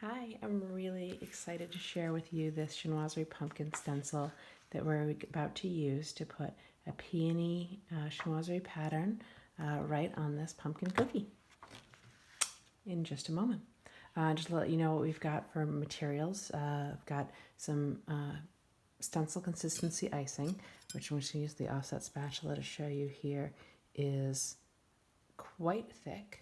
Hi, I'm really excited to share with you this Chinoiserie pumpkin stencil that we're about to use to put a peony Chinoiserie pattern right on this pumpkin cookie in just a moment. Just to let you know what we've got for materials. I've got some stencil consistency icing, which I'm going to use the offset spatula to show you here, is quite thick.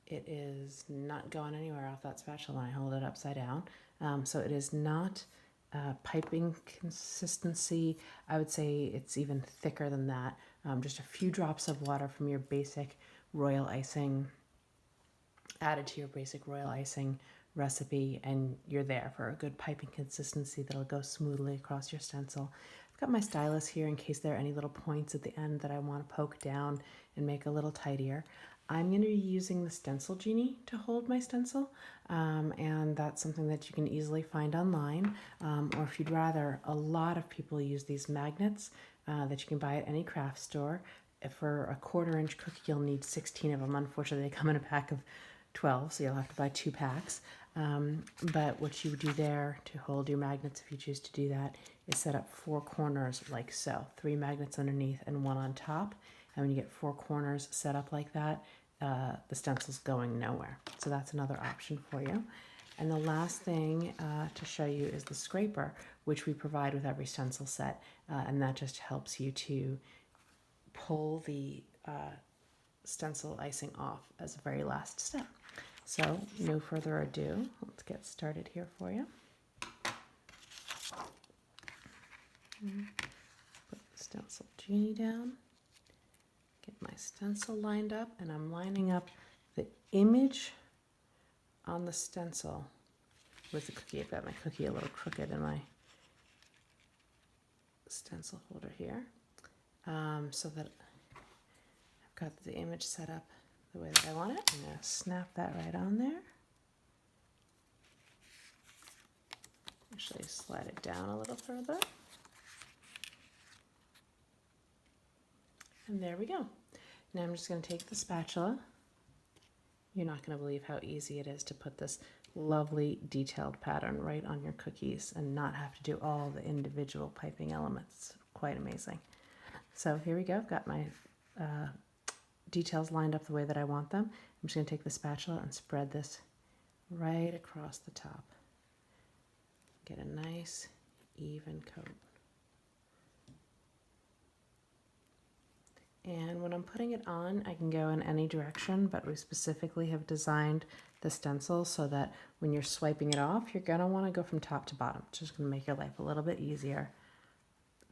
It is not going anywhere off that spatula when I hold it upside down. So it is not piping consistency. I would say it's even thicker than that. Just a few drops of water from your basic royal icing added to your basic royal icing recipe, and you're there for a good piping consistency that'll go smoothly across your stencil. I've got my stylus here in case there are any little points at the end that I want to poke down and make a little tidier. I'm going to be using the Stencil Genie to hold my stencil, and that's something that you can easily find online, or if you'd rather, a lot of people use these magnets that you can buy at any craft store. For a 1/4 inch cookie, you'll need 16 of them. Unfortunately, they come in a pack of 12, so you'll have to buy 2 packs. But what you would do there to hold your magnets, if you choose to do that, is set up 4 corners like so. 3 magnets underneath and 1 on top. And when you get 4 corners set up like that, the stencil's going nowhere. So that's another option for you. And the last thing to show you is the scraper, which we provide with every stencil set. And that just helps you to pull the stencil icing off as a very last step. So no further ado, let's get started here for you. Put the Stencil Genie down, get my stencil lined up, and I'm lining up the image on the stencil with the cookie. I've got my cookie a little crooked in my stencil holder here, so that I've got the image set up the way that I want it. I'm going to snap that right on there. Actually slide it down a little further. And there we go. Now I'm just going to take the spatula. You're not going to believe how easy it is to put this lovely detailed pattern right on your cookies and not have to do all the individual piping elements. Quite amazing. So here we go. I've got my details lined up the way that I want them. I'm just going to take the spatula and spread this right across the top. Get a nice even coat. And when I'm putting it on, I can go in any direction, but we specifically have designed the stencil so that when you're swiping it off, you're going to want to go from top to bottom. It's just going to make your life a little bit easier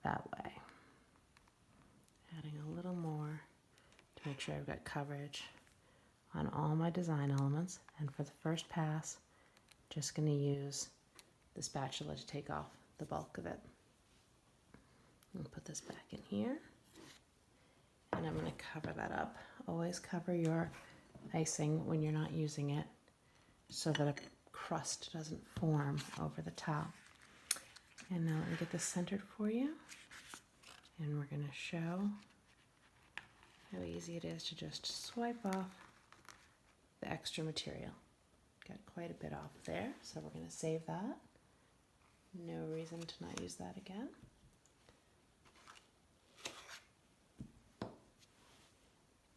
that way. Adding a little more to make sure I've got coverage on all my design elements. And for the first pass, just going to use the spatula to take off the bulk of it. I'll put this back in here. And I'm going to cover that up. Always cover your icing when you're not using it so that a crust doesn't form over the top. And now let me get this centered for you. And we're going to show how easy it is to just swipe off the extra material. Got quite a bit off there, so we're going to save that. No reason to not use that again.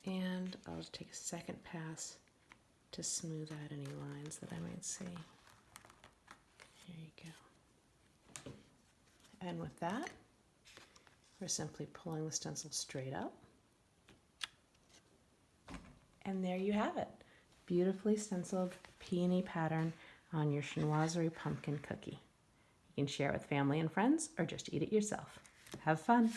And I'll just take a second pass to smooth out any lines that I might see. There you go. And with that, we're simply pulling the stencil straight up. And there you have it. Beautifully stenciled peony pattern on your Chinoiserie pumpkin cookie. You can share it with family and friends or just eat it yourself. Have fun.